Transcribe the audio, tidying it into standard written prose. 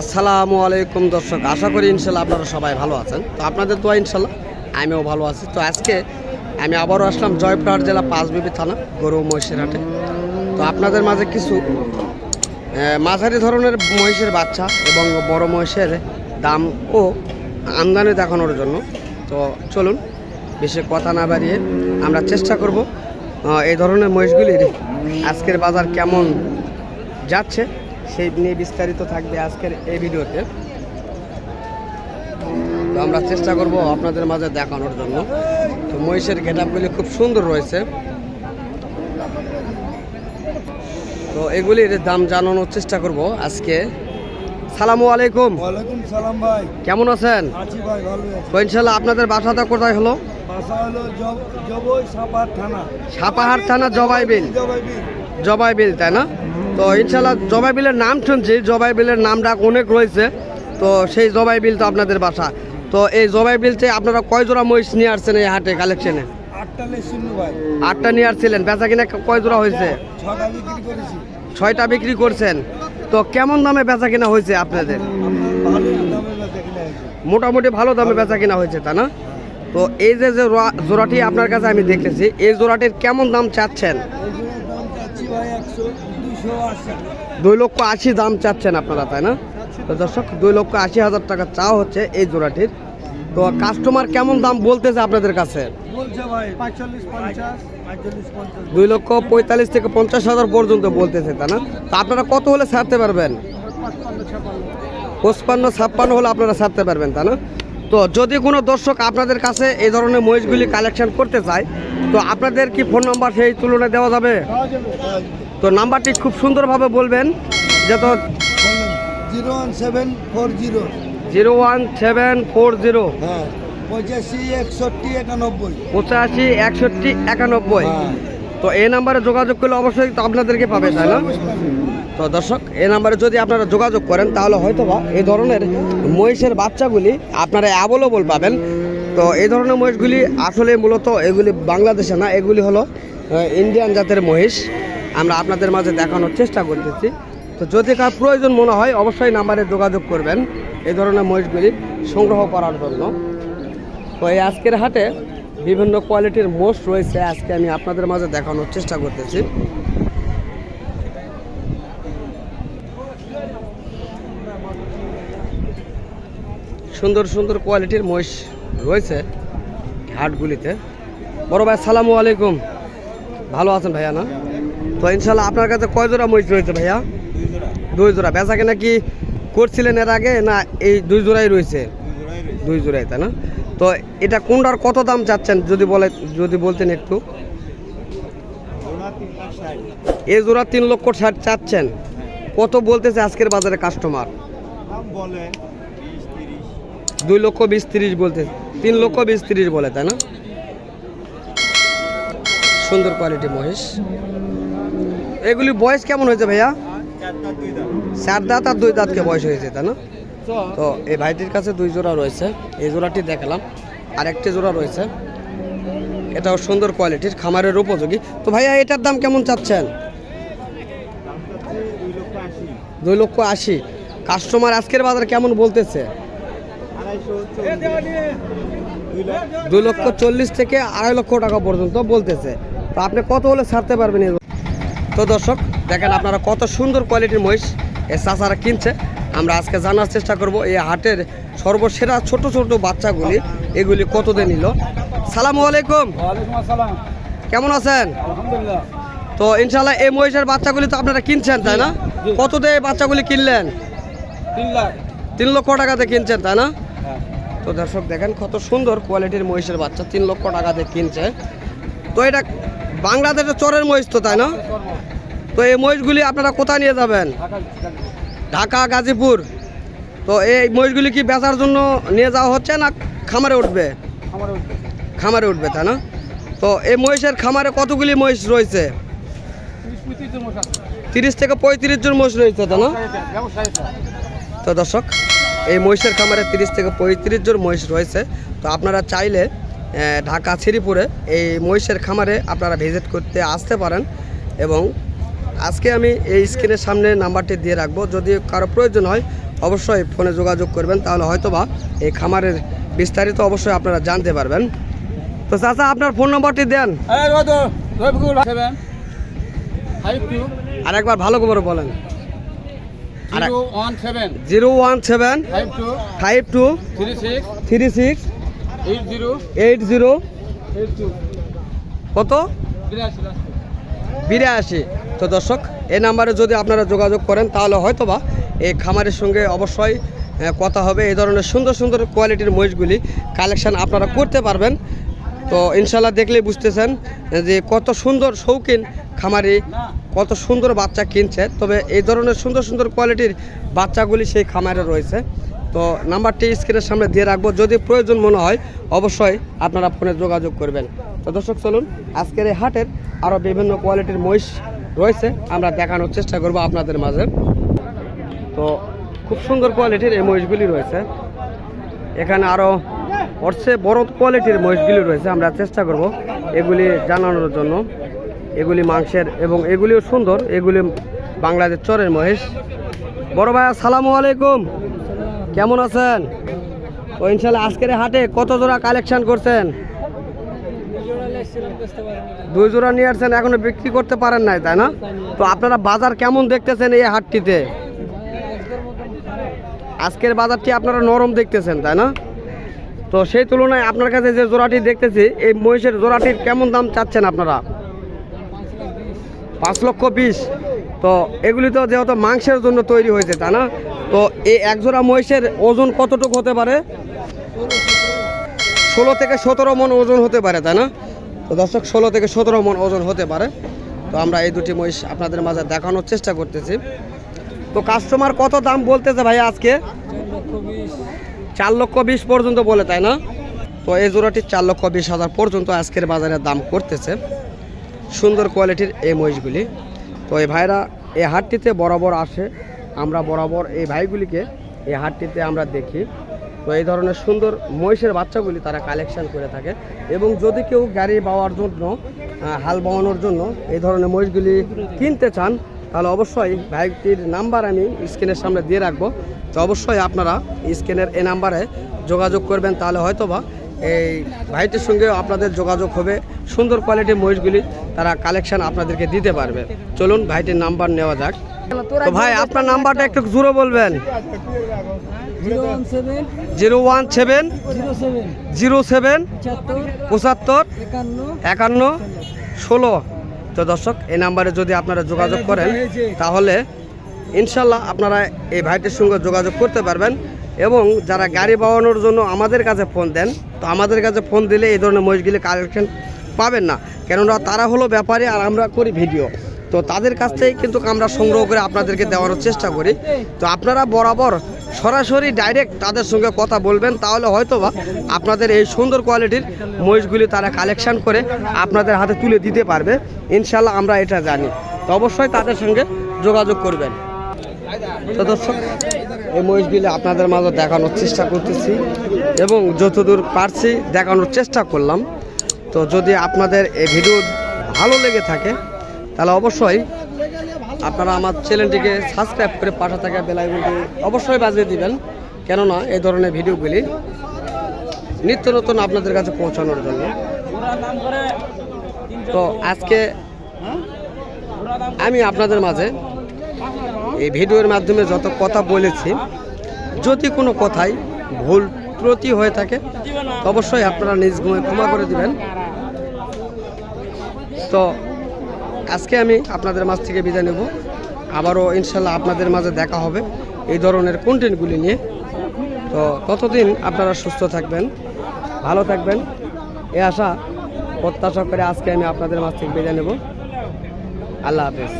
আসসালামু আলাইকুম দর্শক, আশা করি ইনশাল্লাহ আপনারা সবাই ভালো আছেন। তো আপনাদের দোয়া ইনশাল্লাহ আমিও ভালো আছি। তো আজকে আমি আবারও আসলাম জয়পুরহাট জেলা পাঁচবিবি থানা গরু মহিষের হাটে। তো আপনাদের মাঝে কিছু মাঝারি ধরনের মহিষের বাচ্চা এবং বড় মহিষের দাম ও আমদানি দেখানোর জন্য। তো চলুন বেশি কথা না বাড়িয়ে আমরা চেষ্টা করব এই ধরনের মহিষগুলির আজকের বাজার কেমন যাচ্ছে সেই নিয়ে বিস্তারিত থাকবে আজকের এই ভিডিওতে। তো আমরা চেষ্টা করব আপনাদের মাঝে দেখানোর জন্য। তো মহিষের গেটআপগুলি খুব সুন্দর রয়েছে। তো এগুলির দাম জানানোর চেষ্টা করব আজকে। সালামু আলাইকুম। ওয়ালাইকুম সালাম ভাই, কেমন আছেন? আছি ভাই, ভালো আছি। তো ইনশাল্লাহ আপনাদের বাসাটা কোথায় হলো? বাসা হলো জবই সাপাহার থানা। সাপাহার থানা জবাইবিল। জবাইবিল। জবাইবিল, তাই না? তো ইনশাল্লাহ জবাইবিলের নাম শুনছি, জবাইবিলের নামটা অনেক রয়েছে। তো সেই জবাইবিল তো আপনাদের বাসা। তো এই জবাইবিলতে আপনারা কয় জোড়া মহিষ নিয়ে আসছেন এই হাটে কালেকশনে? 8টা লেসুন ভাই। 8টা নিয়ে আসছিলেন, বেচা কিনা কয় জোড়া হয়েছে? 6টা বিক্রি করেছি। 6টা বিক্রি করছেন। তো কেমন দামে বেচা কিনা হয়েছে আপনাদের? ভালো দামে বেচা কিনা হয়েছে। মোটামুটি ভালো দামে বেচা কিনা হয়েছে, তা না? তো এই যে জোড়াটি আপনার কাছে আমি দেখতেছি, এই জোড়াটির কেমন দাম চাচ্ছেন? এই জোড়ার দাম চাচ্ছি ভাই 280। 2,80,000 দাম চাচ্ছেন আপনারা, তাই না? তো দর্শক 2,80,000 টাকা চাওয়া হচ্ছে এই জোড়াটির। তো কাস্টমার কেমন দাম বলতেছে আপনাদের কাছে? বলছে ভাই 45-50। 45-50। 2,45,000 থেকে 50,000 পর্যন্ত বলতেছে, তাই না? তো আপনারা কত হলে ছাড়তে পারবেন? 55-56 হলে আপনারা ছাড়তে পারবেন, তাই না? তো যদি কোনো দর্শক আপনাদের কাছে এই ধরনের মহিষগুলি কালেকশন করতে চায়, তো আপনাদের কি ফোন নাম্বার সেই তুলনায় দেওয়া যাবে? তো নাম্বারটি খুব সুন্দরভাবে বলবেন। যত 01740। 01740 হ্যাঁ, 85-61-91। 85-61-91। তো এই নাম্বারে যোগাযোগ করলে অবশ্যই তো আপনাদেরকে পাবে, তাই না? তো দর্শক এই নাম্বারে যদি আপনারা যোগাযোগ করেন তাহলে হয়তোবা এই ধরনের মহিষের বাচ্চাগুলি আপনারা অ্যাভেলেবল পাবেন। তো এই ধরনের মহিষগুলি আসলে মূলত এগুলি বাংলাদেশে না, এগুলি হলো ইন্ডিয়ান জাতের মহিষ। আমরা আপনাদের মাঝে দেখানোর চেষ্টা করতেছি। তো যদি কার প্রয়োজন মনে হয় অবশ্যই নাম্বারে যোগাযোগ করবেন এই ধরনের মহিষগুলি সংগ্রহ করার জন্য। তো এই আজকের হাটে বিভিন্ন কোয়ালিটির মোষ রয়েছে, আজকে আমি আপনাদের মাঝে দেখানোর চেষ্টা করতেছি। সুন্দর সুন্দর কোয়ালিটির মহিষ রয়েছে হাটগুলিতে। বড় ভাই সালামু আলাইকুম, ভালো আছেন ভাইয়া? না, তো ইনশাল্লাহ আপনার কাছে কয় জোড়া মহিষ রয়েছে ভাইয়া? 2 জোড়া। বেচা কেনা কি করছিলেন এর আগে, না এই 2 জোড়াই রয়েছে? 2 জোড়াই, তাই না? তো এটা কোনটার কত দাম চাচ্ছেন যদি বলতেন একটু? এই জোড়া 3,60,000 চাচ্ছেন। কত বলতেছে আজকের বাজারে কাস্টমার? 2,20,30 বলতে, 3,20,30 বলে, তাই না? সুন্দর কোয়ালিটি মহিষ। এগুলি বয়স কেমন হয়েছে ভাইয়া? 4 দাঁত আর 2 দাঁতকে বয়স হয়েছে, তাই না? তো এই ভাইটির কাছে 2 জোড়া রয়েছে। এই জোড়াটি দেখালাম, আর একটি জোড়া রয়েছে, এটাও সুন্দর কোয়ালিটির, খামারের উপযোগী। তো ভাইয়া এটার দাম কেমন চাচ্ছেন? 2,80,000। কাস্টমার আজকের বাজার কেমন বলতেছে? 2,40,000 থেকে 2,50,000 টাকা পর্যন্ত বলতেছে। তো আপনি কত হলে ছাড়তে পারবেন? তো দর্শক দেখেন আপনারা কত সুন্দর কোয়ালিটির মহিষ এ চাচারা কিনছে। আমরা আজকে জানার চেষ্টা করব এই হাটের সর্বসেরা ছোট ছোট বাচ্চাগুলি এগুলি কত দিয়ে নিল। সালামু আলাইকুম। ওয়ালাইকুম আসসালাম। কেমন আছেন? আলহামদুলিল্লাহ। তো ইনশাল্লাহ এই মহিষের বাচ্চাগুলি তো আপনারা কিনছেন, তাই না? কত দিয়ে বাচ্চাগুলি কিনলেন? 3 লাখ। 3 লক্ষ টাকাতে কিনছেন, তাই না? তো দর্শক দেখেন কত সুন্দর কোয়ালিটির মহিষের বাচ্চা 3 লক্ষ টাকাতে কিনছে। তো এটা বাংলাদেশের চরের মহিষ তো, তাই না? তো এই মহিষগুলি আপনারা কোথায় নিয়ে যাবেন? ঢাকা, গাজীপুর। তো এই মহিষগুলি কি বেচার জন্য নিয়ে যাওয়া হচ্ছে না খামারে উঠবে? খামারে উঠবে, তাই না? তো এই মহিষের খামারে কতগুলি মহিষ রয়েছে? 30 থেকে 35 জন মহিষ রয়েছে, তাই না? তো দর্শক এই মহিষের খামারে 30 থেকে 35 জন মহিষ রয়েছে। তো আপনারা চাইলে ঢাকা শ্রীপুরে এই মহিষের খামারে আপনারা ভিজিট করতে আসতে পারেন। এবং আজকে আমি এই স্ক্রিনের সামনে নাম্বারটি দিয়ে রাখবো, যদি কারো প্রয়োজন হয় অবশ্যই ফোনে যোগাযোগ করবেন, তাহলে হয়তোবা এই খামারের বিস্তারিত অবশ্যই আপনারা জানতে পারবেন। তো চাচা আপনার ফোন নম্বরটি দেন, আর একবার ভালো করে বলেন। 017 52 36 80 কত 82। তো দর্শক, এই নাম্বারে যদি আপনারা যোগাযোগ করেন তাহলে হয়তোবা এই খামারের সঙ্গে অবশ্যই কথা হবে। এই ধরনের সুন্দর সুন্দর কোয়ালিটির মহিষগুলি কালেকশন আপনারা করতে পারবেন। তো ইনশাল্লাহ দেখলেই বুঝতেছেন যে কত সুন্দর শৌখিন খামারি কত সুন্দর বাচ্চা কিনছে। তবে এই ধরনের সুন্দর সুন্দর কোয়ালিটির বাচ্চাগুলি সেই খামারে রয়েছে। তো নাম্বারটি স্ক্রিনের সামনে দিয়ে রাখবো, যদি প্রয়োজন মনে হয় অবশ্যই আপনারা ফোনে যোগাযোগ করবেন। তো দর্শক চলুন, আজকের এই হাটের আরও বিভিন্ন কোয়ালিটির মহিষ রয়েছে, আমরা দেখানোর চেষ্টা করব আপনাদের মাঝে। তো খুব সুন্দর কোয়ালিটির এই মহিষগুলি রয়েছে, এখানে আরও অর্থে বড় কোয়ালিটির মহিষগুলি রয়েছে, আমরা চেষ্টা করব এগুলি জানানোর জন্য। এগুলি মাংসের এবং এগুলিও সুন্দর, এগুলি বাংলাদেশ চরের মহিষ। বড় ভাই আসসালামু আলাইকুম, কেমন আছেন? তো ইনশাল্লাহ আজকের হাটে কত জোড়া কালেকশন করছেন? 2 জোড়া নিয়ে আসছেন, এখনো বিক্রি করতে পারেন নাই, তাই না? তো আপনারা বাজার কেমন দেখতেছেন এই হাটটিতে? আজকের বাজারটি আপনারা নরম দেখতেছেন, তাই না? তো সেই তুলনায় আপনার কাছে যে জোড়াটি দেখতেছি, এই মহিষের জোড়াটির কেমন দাম চাচ্ছেন আপনারা? 5,20,000। তো এগুলি তো যেহেতু মাংসের জন্য তৈরি হয়েছে, তাই না? তো এই এক জোড়া মহিষের ওজন কতটুকু হতে পারে? 16 থেকে 17 মণ ওজন হতে পারে, তাই না? তো দর্শক, 16 থেকে 17 মণ ওজন হতে পারে। তো আমরা এই দুটি মহিষ আপনাদের মাঝে দেখানোর চেষ্টা করতেছি। তো কাস্টমার কত দাম বলতেছে ভাই আজকে? 4,20,000 পর্যন্ত বলে, তাই না? তো এই জোড়াটি 4,20,000 পর্যন্ত আজকের বাজারে দাম করতেছে। সুন্দর কোয়ালিটির এই মহিষগুলি। তো এই ভাইরা এই হাটটিতে বরাবর আসে, আমরা বরাবর এই ভাইগুলিকে এই হাটটিতে আমরা দেখি। তো এই ধরনের সুন্দর মহিষের বাচ্চাগুলি তারা কালেকশন করে থাকে, এবং যদি কেউ গাড়ি বাওয়ার জন্য হাল বাওয়ানোর জন্য এই ধরনের মহিষগুলি কিনতে চান, তাহলে অবশ্যই ভাইটির নাম্বার আমি স্ক্রিনের সামনে দিয়ে রাখবো। তো অবশ্যই আপনারা স্ক্রিনের এই নাম্বারে যোগাযোগ করবেন, তাহলে হয়তোবা এই ভাইটির সঙ্গে আপনাদের যোগাযোগ হবে। সুন্দর কোয়ালিটির মহিষগুলি তারা কালেকশন আপনাদেরকে দিতে পারবে। চলুন ভাইটির নাম্বার নেওয়া যাক। তো ভাই আপনার নাম্বারটা একটু জোরে বলবেন। 017 07 75 51 16। তো দর্শক, এই নাম্বারে যদি আপনারা যোগাযোগ করেন তাহলে ইনশাল্লাহ আপনারা এই ভাইটির সঙ্গে যোগাযোগ করতে পারবেন। এবং যারা গাড়ি বাওয়ানোর জন্য আমাদের কাছে ফোন দেন, তো আমাদের কাছে ফোন দিলে এই ধরনের মহিষগুলি কালেকশন পাবেন না, কেননা তারা হলো ব্যাপারী আর আমরা করি ভিডিও। তো তাদের কাছ থেকে কিন্তু আমরা সংগ্রহ করে আপনাদেরকে দেওয়ার চেষ্টা করি। তো আপনারা বরাবর সরাসরি ডাইরেক্ট তাদের সঙ্গে কথা বলবেন, তাহলে হয়তোবা আপনাদের এই সুন্দর কোয়ালিটির মহিষগুলি তারা কালেকশন করে আপনাদের হাতে তুলে দিতে পারবে। ইনশাল্লাহ আমরা এটা জানি। তো অবশ্যই তাদের সঙ্গে যোগাযোগ করবেন। তো দর্শক, এই মহিষগুলি আপনাদের মাঝে দেখানোর চেষ্টা করতেছি এবং যতদূর পারছি দেখানোর চেষ্টা করলাম। তো যদি আপনাদের এই ভিডিও ভালো লেগে থাকে তাহলে অবশ্যই আপনারা আমার চ্যানেলটিকে সাবস্ক্রাইব করে পাশে থাকা বেল আইকনটি অবশ্যই বাজিয়ে দিবেন, কেননা এই ধরনের ভিডিওগুলি নিত্য নতুন আপনাদের কাছে পৌঁছানোর জন্য। তো আজকে আমি আপনাদের মাঝে এই ভিডিওর মাধ্যমে যত কথা বলেছি, যদি কোনো কথায় ভুল ত্রুটি হয়ে থাকে অবশ্যই আপনারা নিজ গুণে ক্ষমা করে দিবেন। তো আজকে আমি আপনাদের মাঝ থেকে বিদায় নেব, আবারও ইনশাল্লাহ আপনাদের মাঝে দেখা হবে এই ধরনের কন্টেন্টগুলি নিয়ে। তো ততদিন আপনারা সুস্থ থাকবেন, ভালো থাকবেন, এ আশা প্রত্যাশা করে আজকে আমি আপনাদের মাঝ থেকে বিদায় নেব। আল্লাহ হাফেজ।